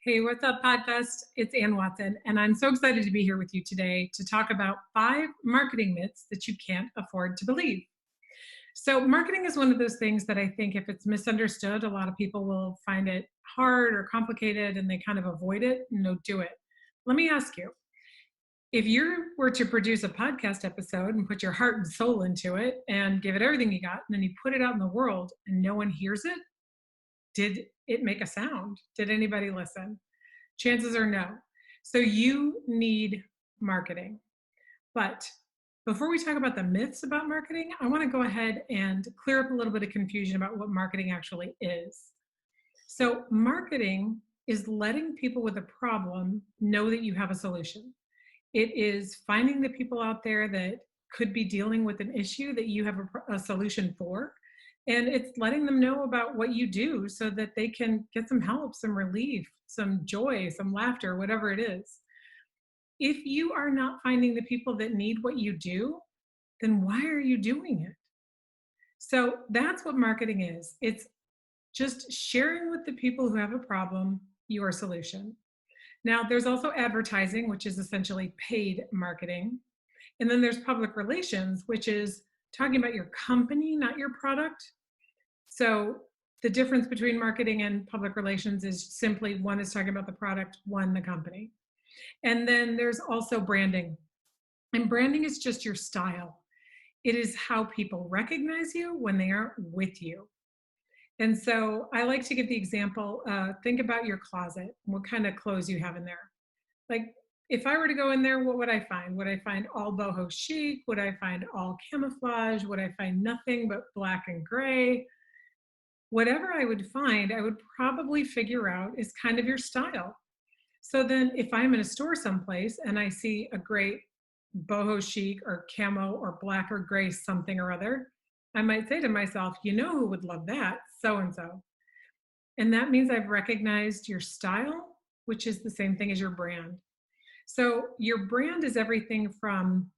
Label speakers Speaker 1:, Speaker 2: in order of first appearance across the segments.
Speaker 1: Hey, what's up, Podfest? It's Ann Watson, and I'm so excited to be here with you today to talk about 5 marketing myths that you can't afford to believe. So, marketing is one of those things that I think if it's misunderstood, a lot of people will find it hard or complicated and they kind of avoid it and don't do it. Let me ask you, if you were to produce a podcast episode and put your heart and soul into it and give it everything you got, and then you put it out in the world and no one hears it, did it make a sound? Did anybody listen? Chances are no. So you need marketing. But before we talk about the myths about marketing, I want to go ahead and clear up a little bit of confusion about what marketing actually is. So, marketing is letting people with a problem know that you have a solution. It is finding the people out there that could be dealing with an issue that you have a solution for. And it's letting them know about what you do so that they can get some help, some relief, some joy, some laughter, whatever it is. If you are not finding the people that need what you do, then why are you doing it? So that's what marketing is. It's just sharing with the people who have a problem your solution. Now, there's also advertising, which is essentially paid marketing. And then there's public relations, which is talking about your company, not your product. So the difference between marketing and public relations is simply one is talking about the product, one the company. And then there's also branding. And branding is just your style. It is how people recognize you when they are with you. And so I like to give the example, think about your closet, what kind of clothes you have in there. Like if I were to go in there, what would I find? Would I find all boho chic? Would I find all camouflage? Would I find nothing but black and gray? Whatever I would find, I would probably figure out is kind of your style. So then if I'm in a store someplace and I see a great boho chic or camo or black or gray something or other, I might say to myself, you know who would love that? So and so. And that means I've recognized your style, which is the same thing as your brand. So your brand is everything from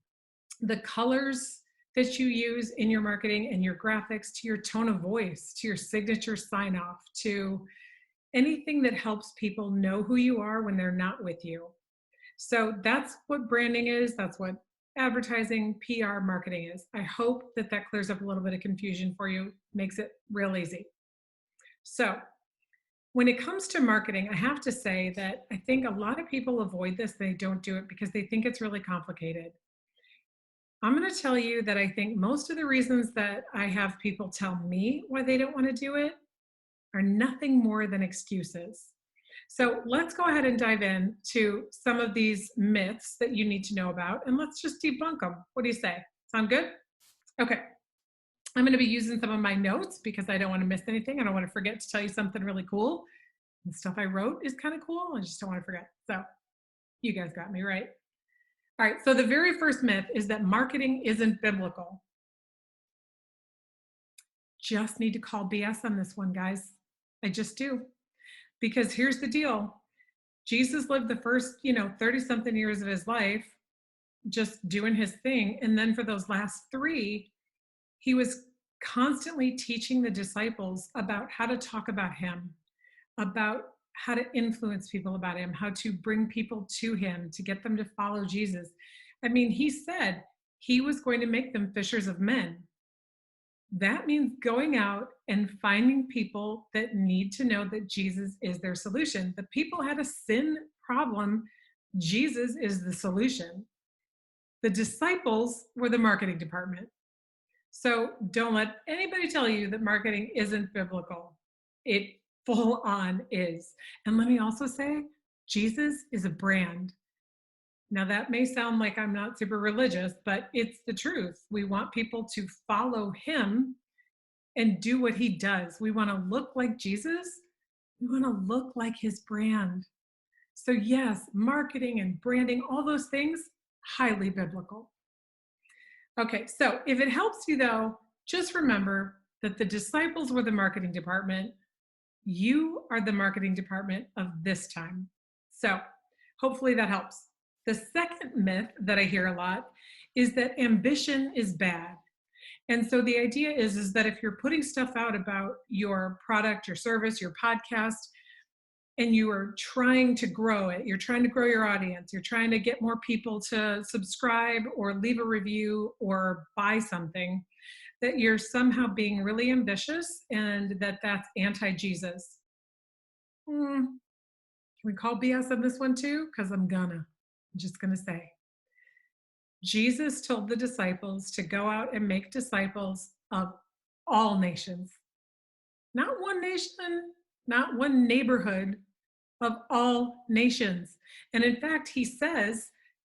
Speaker 1: the colors that you use in your marketing and your graphics to your tone of voice, to your signature sign off, to anything that helps people know who you are when they're not with you. So that's what branding is. That's what advertising, PR, marketing is. I hope that that clears up a little bit of confusion for you, makes it real easy. So when it comes to marketing, I have to say that I think a lot of people avoid this. They don't do it because they think it's really complicated. I'm going to tell you that I think most of the reasons that I have people tell me why they don't want to do it are nothing more than excuses. So let's go ahead and dive in to some of these myths that you need to know about, and let's just debunk them. What do you say? Sound good? Okay. I'm going to be using some of my notes because I don't want to miss anything. I don't want to forget to tell you something really cool. The stuff I wrote is kind of cool. I just don't want to forget. So you guys got me right. All right, so the very first myth is that marketing isn't biblical. Just need to call BS on this one, guys. I just do. Because here's the deal. Jesus lived the first, 30 something years of his life just doing his thing. And then for those last 3, he was constantly teaching the disciples about how to talk about him, about how to influence people about him, how to bring people to him, to get them to follow Jesus. I mean, he said he was going to make them fishers of men. That means going out and finding people that need to know that Jesus is their solution. The people had a sin problem. Jesus is the solution. The disciples were the marketing department. So don't let anybody tell you that marketing isn't biblical. It full on is. And let me also say, Jesus is a brand. Now that may sound like I'm not super religious, but it's the truth. We want people to follow him and do what he does. We want to look like Jesus. We want to look like his brand. So yes, marketing and branding, all those things, highly biblical. Okay, so if it helps you though, just remember that the disciples were the marketing department. You are the marketing department of this time. So hopefully that helps. The second myth that I hear a lot is that ambition is bad. And so the idea is that if you're putting stuff out about your product, your service, your podcast, and you are trying to grow it, you're trying to grow your audience, you're trying to get more people to subscribe or leave a review or buy something, that you're somehow being really ambitious and that's anti-Jesus. Can we call BS on this one too? Because I'm just gonna say. Jesus told the disciples to go out and make disciples of all nations, not one nation, not one neighborhood, of all nations. And in fact, he says,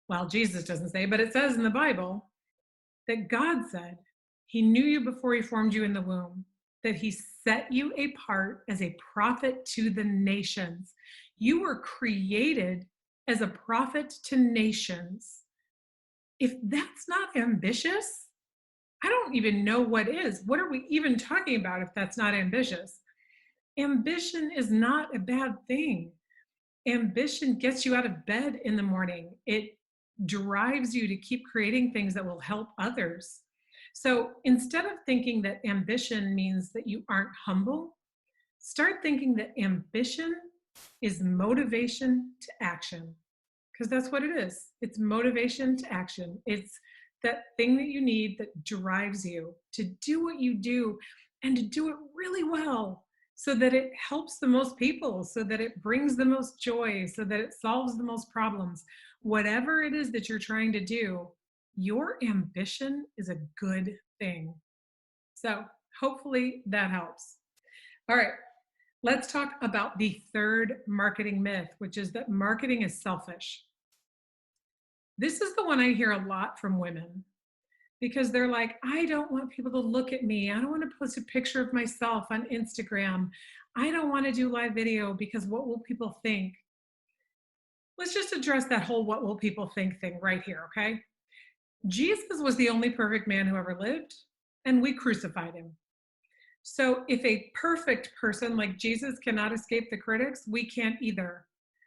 Speaker 1: well, Jesus doesn't say, but it says in the Bible that God said he knew you before he formed you in the womb, that he set you apart as a prophet to the nations. You were created as a prophet to nations. If that's not ambitious, I don't even know what is. What are we even talking about if that's not ambitious? Ambition is not a bad thing. Ambition gets you out of bed in the morning. It drives you to keep creating things that will help others. So instead of thinking that ambition means that you aren't humble, start thinking that ambition is motivation to action, because that's what it is. It's motivation to action. It's that thing that you need that drives you to do what you do and to do it really well, so that it helps the most people, so that it brings the most joy, so that it solves the most problems. Whatever it is that you're trying to do, your ambition is a good thing. So hopefully that helps. All right, let's talk about the third marketing myth, which is that marketing is selfish. This is the one I hear a lot from women, because they're like, I don't want people to look at me. I don't want to post a picture of myself on Instagram. I don't want to do live video because what will people think? Let's just address that whole what will people think thing right here, okay? Jesus was the only perfect man who ever lived, and we crucified him. So if a perfect person like Jesus cannot escape the critics, we can't either.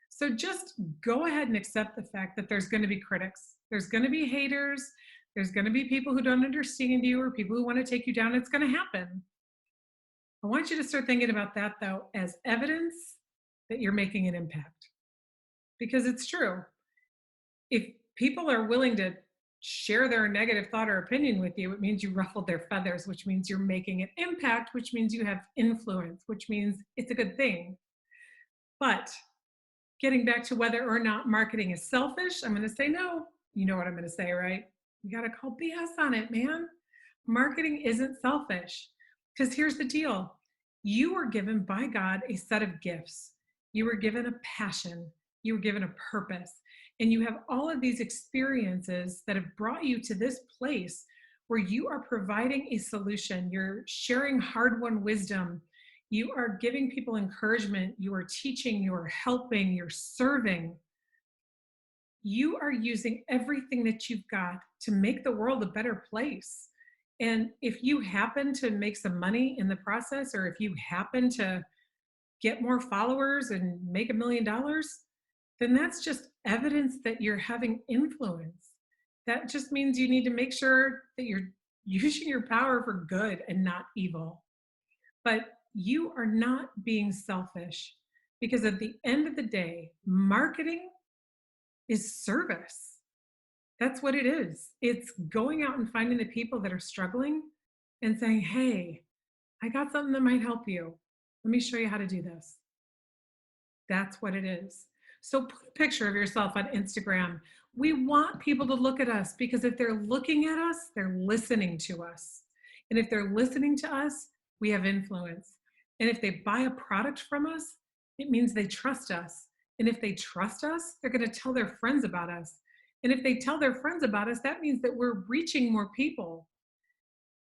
Speaker 1: So just go ahead and accept the fact that there's going to be critics. There's going to be haters. There's going to be people who don't understand you or people who want to take you down. It's going to happen. I want you to start thinking about that, though, as evidence that you're making an impact. Because it's true. If people are willing to share their negative thought or opinion with you, it means you ruffled their feathers, which means you're making an impact, which means you have influence, which means it's a good thing. But getting back to whether or not marketing is selfish, I'm going to say no. You know what I'm going to say, right? You got to call BS on it, man. Marketing isn't selfish. Because here's the deal. You were given by God a set of gifts. You were given a passion. You were given a purpose. And you have all of these experiences that have brought you to this place where you are providing a solution. You're sharing hard-won wisdom. You are giving people encouragement. You are teaching. You are helping. You're serving. You are using everything that you've got to make the world a better place. And if you happen to make some money in the process, or if you happen to get more followers and make $1 million, then that's just evidence that you're having influence. That just means you need to make sure that you're using your power for good and not evil. But you are not being selfish, because at the end of the day, marketing is service. That's what it is. It's going out and finding the people that are struggling and saying, hey, I got something that might help you. Let me show you how to do this. That's what it is. So put a picture of yourself on Instagram. We want people to look at us, because if they're looking at us, they're listening to us. And if they're listening to us, we have influence. And if they buy a product from us, it means they trust us. And if they trust us, they're going to tell their friends about us. And if they tell their friends about us, that means that we're reaching more people.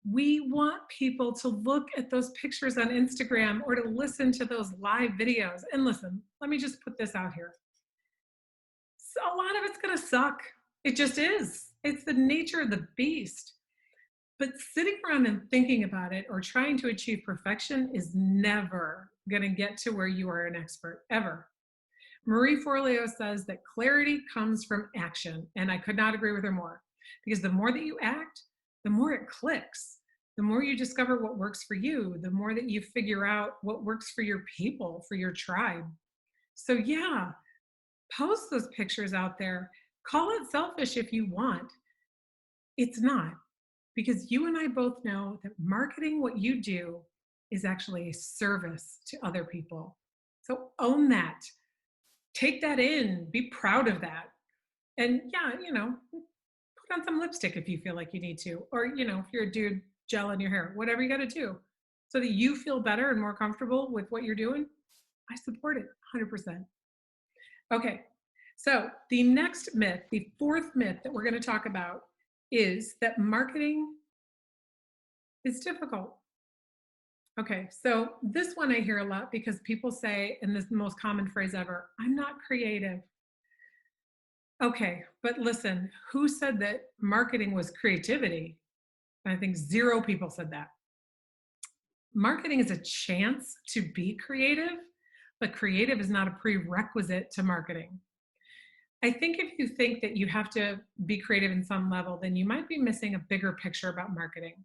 Speaker 1: We want people to look at those pictures on Instagram or to listen to those live videos. And listen, let me just put this out here. So a lot of it's going to suck. It just is. It's the nature of the beast. But sitting around and thinking about it or trying to achieve perfection is never going to get to where you are an expert, ever. Marie Forleo says that clarity comes from action, and I could not agree with her more, because the more that you act, the more it clicks. The more you discover what works for you, the more that you figure out what works for your people, for your tribe. So yeah, post those pictures out there. Call it selfish if you want. It's not, because you and I both know that marketing what you do is actually a service to other people. So own that. Take that in. Be proud of that. And yeah, put on some lipstick if you feel like you need to. Or, if you're a dude, gel in your hair, whatever you got to do so that you feel better and more comfortable with what you're doing. I support it 100%. Okay. So the next myth, the fourth myth that we're going to talk about is that marketing is difficult. Okay. So this one I hear a lot because people say, and this is the most common phrase ever, I'm not creative. Okay. But listen, who said that marketing was creativity? I think zero people said that. Marketing is a chance to be creative, but creative is not a prerequisite to marketing. I think if you think that you have to be creative in some level, then you might be missing a bigger picture about marketing.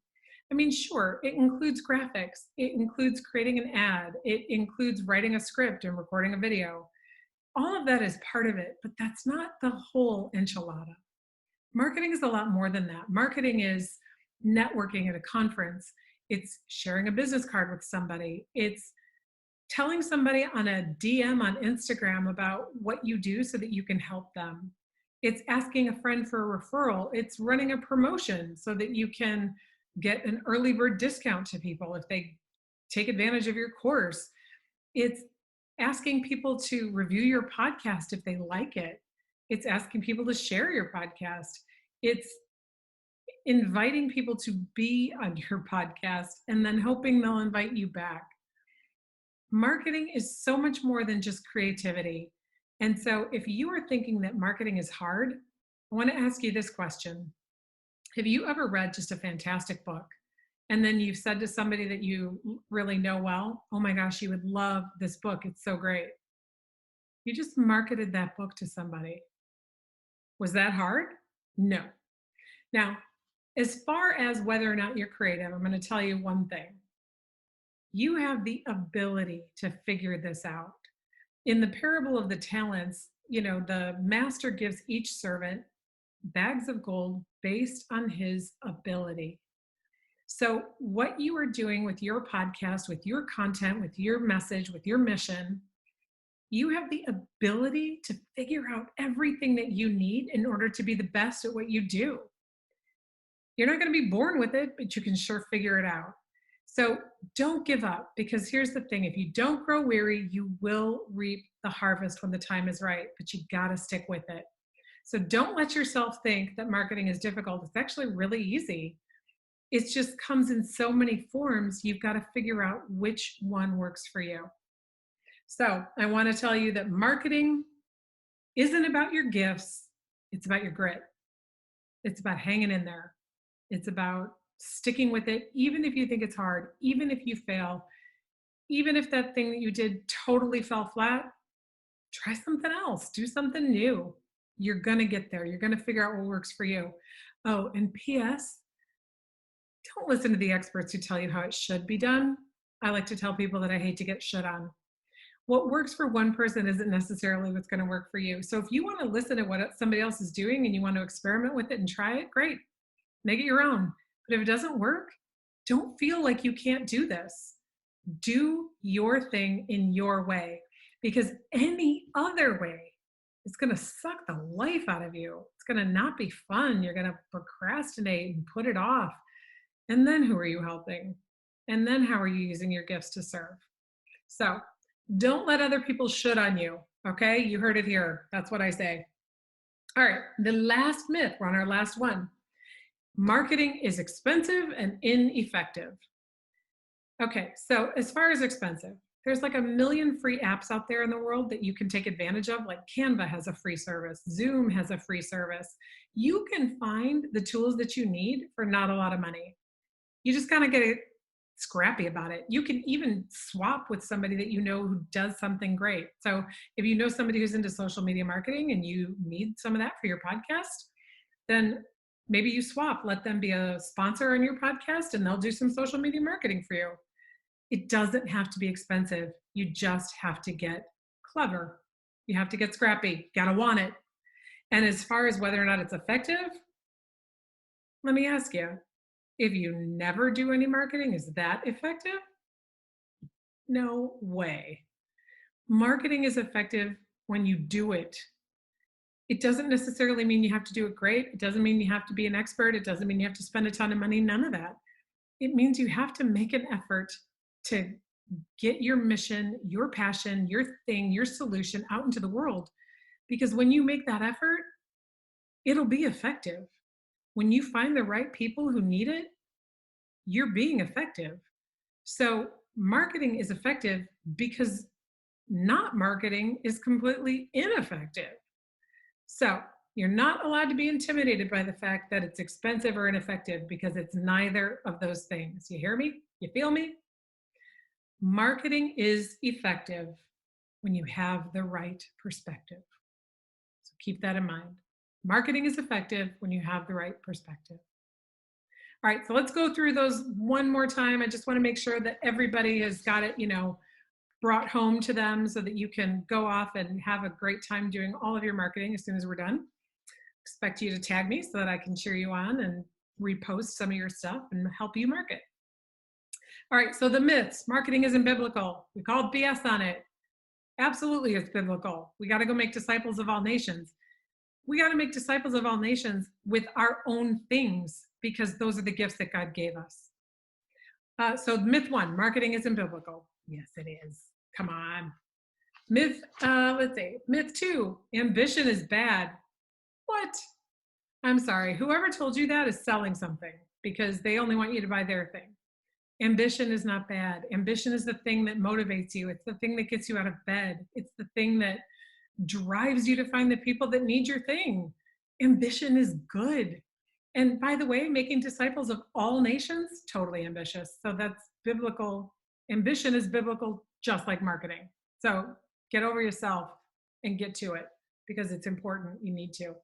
Speaker 1: I mean, sure, it includes graphics, it includes creating an ad, it includes writing a script and recording a video. All of that is part of it, but that's not the whole enchilada. Marketing is a lot more than that. Marketing is networking at a conference, it's sharing a business card with somebody, it's telling somebody on a DM on Instagram about what you do so that you can help them. It's asking a friend for a referral. It's running a promotion so that you can get an early bird discount to people if they take advantage of your course. It's asking people to review your podcast if they like it. It's asking people to share your podcast. It's inviting people to be on your podcast and then hoping they'll invite you back. Marketing is so much more than just creativity. And so if you are thinking that marketing is hard, I want to ask you this question. Have you ever read just a fantastic book and then you've said to somebody that you really know well, oh my gosh, you would love this book, it's so great. You just marketed that book to somebody. Was that hard? No. Now, as far as whether or not you're creative, I'm going to tell you one thing. You have the ability to figure this out. In the parable of the talents, the master gives each servant bags of gold based on his ability. So, what you are doing with your podcast, with your content, with your message, with your mission, you have the ability to figure out everything that you need in order to be the best at what you do. You're not going to be born with it, but you can sure figure it out. So don't give up, because here's the thing. If you don't grow weary, you will reap the harvest when the time is right, but you got to stick with it. So don't let yourself think that marketing is difficult. It's actually really easy. It just comes in so many forms. You've got to figure out which one works for you. So I want to tell you that marketing isn't about your gifts. It's about your grit. It's about hanging in there. It's about sticking with it, even if you think it's hard, even if you fail, even if that thing that you did totally fell flat, try something else, do something new. You're going to get there. You're going to figure out what works for you. Oh, and P.S., don't listen to the experts who tell you how it should be done. I like to tell people that I hate to get shit on. What works for one person isn't necessarily what's going to work for you. So if you want to listen to what somebody else is doing and you want to experiment with it and try it, great. Make it your own. But if it doesn't work, don't feel like you can't do this. Do your thing in your way, because any other way is going to suck the life out of you. It's going to not be fun. You're going to procrastinate and put it off. And then who are you helping? And then how are you using your gifts to serve? So don't let other people shit on you. Okay. You heard it here. That's what I say. All right. The last myth, we're on our last one. Marketing is expensive and ineffective. Okay, so as far as expensive, there's like a million free apps out there in the world that you can take advantage of. Like Canva has a free service, Zoom has a free service. You can find the tools that you need for not a lot of money. You just kind of get scrappy about it. You can even swap with somebody that you know who does something great. So if you know somebody who's into social media marketing and you need some of that for your podcast, then maybe you swap, let them be a sponsor on your podcast and they'll do some social media marketing for you. It doesn't have to be expensive. You just have to get clever You have to get scrappy. Got to want it. And as far as whether or not it's effective, let me ask you, if you never do any marketing, is that effective? No way. Marketing is effective when you do it. It doesn't necessarily mean you have to do it great. It doesn't mean you have to be an expert. It doesn't mean you have to spend a ton of money. None of that. It means you have to make an effort to get your mission, your passion, your thing, your solution out into the world. Because when you make that effort, it'll be effective. When you find the right people who need it, you're being effective. So marketing is effective because not marketing is completely ineffective. So you're not allowed to be intimidated by the fact that it's expensive or ineffective, because it's neither of those things. You hear me? You feel me? Marketing is effective when you have the right perspective. So keep that in mind. Marketing is effective when you have the right perspective. All right, so let's go through those one more time. I just want to make sure that everybody has got it, brought home to them so that you can go off and have a great time doing all of your marketing as soon as we're done. Expect you to tag me so that I can cheer you on and repost some of your stuff and help you market. All right, so the myths. Marketing isn't biblical. We called BS on it. Absolutely, it's biblical. We got to go make disciples of all nations. We got to make disciples of all nations with our own things, because those are the gifts that God gave us. So myth 1, marketing isn't biblical. Yes, it is. Come on. Myth 2, ambition is bad. What? I'm sorry. Whoever told you that is selling something, because they only want you to buy their thing. Ambition is not bad. Ambition is the thing that motivates you. It's the thing that gets you out of bed. It's the thing that drives you to find the people that need your thing. Ambition is good. And by the way, making disciples of all nations, totally ambitious. So that's biblical. Ambition is biblical, just like marketing. So get over yourself and get to it, because it's important. You need to.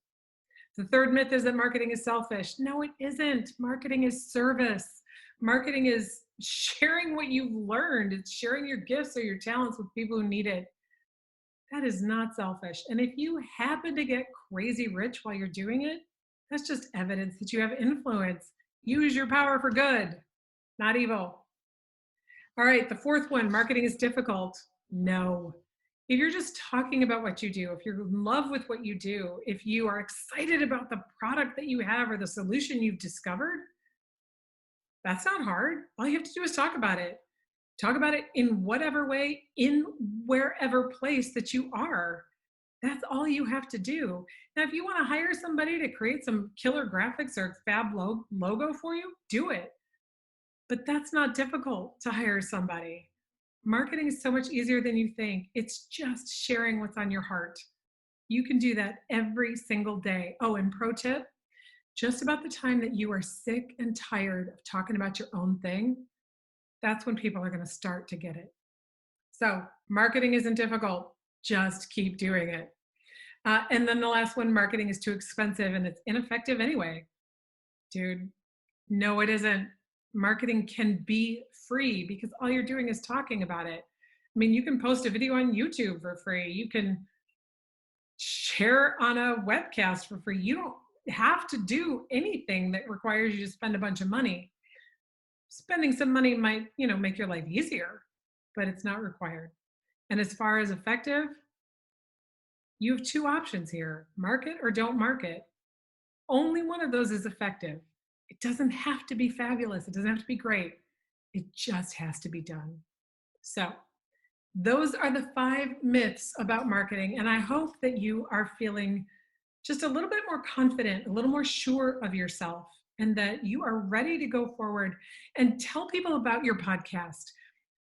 Speaker 1: The third myth is that marketing is selfish. No, it isn't. Marketing is service. Marketing is sharing what you've learned. It's sharing your gifts or your talents with people who need it. That is not selfish. And if you happen to get crazy rich while you're doing it, that's just evidence that you have influence. Use your power for good, not evil. All right, the fourth one, marketing is difficult. No. If you're just talking about what you do, if you're in love with what you do, if you are excited about the product that you have or the solution you've discovered, that's not hard. All you have to do is talk about it. Talk about it in whatever way, in wherever place that you are. That's all you have to do. Now, if you want to hire somebody to create some killer graphics or fab logo for you, do it. But that's not difficult to hire somebody. Marketing is so much easier than you think. It's just sharing what's on your heart. You can do that every single day. Oh, and pro tip, just about the time that you are sick and tired of talking about your own thing, that's when people are going to start to get it. So marketing isn't difficult. Just keep doing it. And then the last one, marketing is too expensive and it's ineffective anyway. Dude, no, it isn't. Marketing can be free because all you're doing is talking about it. I mean, you can post a video on YouTube for free. You can share on a webcast for free. You don't have to do anything that requires you to spend a bunch of money. Spending some money might, make your life easier, but it's not required. And as far as effective, you have two options here: market or don't market. Only one of those is effective. It doesn't have to be fabulous. It doesn't have to be great. It just has to be done. So those are the 5 myths about marketing. And I hope that you are feeling just a little bit more confident, a little more sure of yourself, and that you are ready to go forward and tell people about your podcast.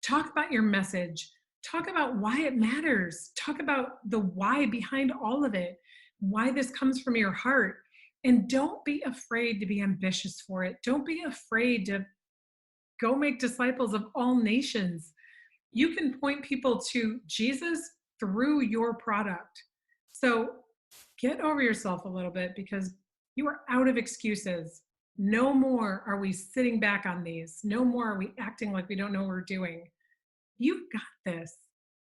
Speaker 1: Talk about your message. Talk about why it matters. Talk about the why behind all of it, why this comes from your heart. And don't be afraid to be ambitious for it. Don't be afraid to go make disciples of all nations. You can point people to Jesus through your product. So get over yourself a little bit, because you are out of excuses. No more are we sitting back on these. No more are we acting like we don't know what we're doing. You've got this.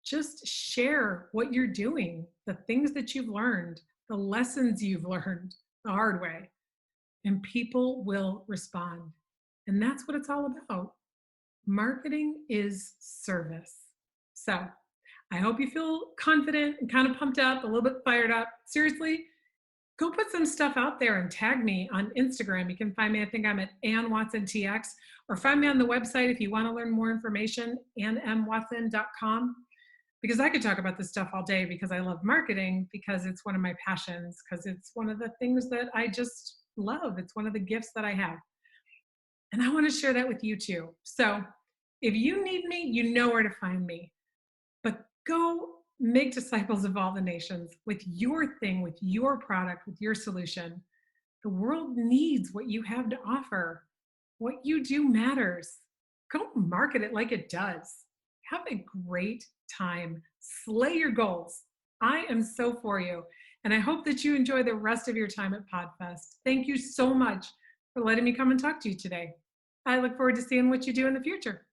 Speaker 1: just share what you're doing, the things that you've learned, the lessons you've learned the hard way, and people will respond. And that's what it's all about. Marketing is service. So I hope you feel confident and kind of pumped up, a little bit fired up. Seriously, go put some stuff out there and tag me on Instagram. You can find me, I think I'm at Ann Watson TX, or find me on the website if you want to learn more information, annmwatson.com. Because I could talk about this stuff all day because I love marketing, because it's one of my passions, because it's one of the things that I just love. It's one of the gifts that I have. And I want to share that with you too. So if you need me, you know where to find me. But go make disciples of all the nations with your thing, with your product, with your solution. The world needs what you have to offer. What you do matters. Go market it like it does. Have a great time. Slay your goals. I am so for you. And I hope that you enjoy the rest of your time at PodFest. Thank you so much for letting me come and talk to you today. I look forward to seeing what you do in the future.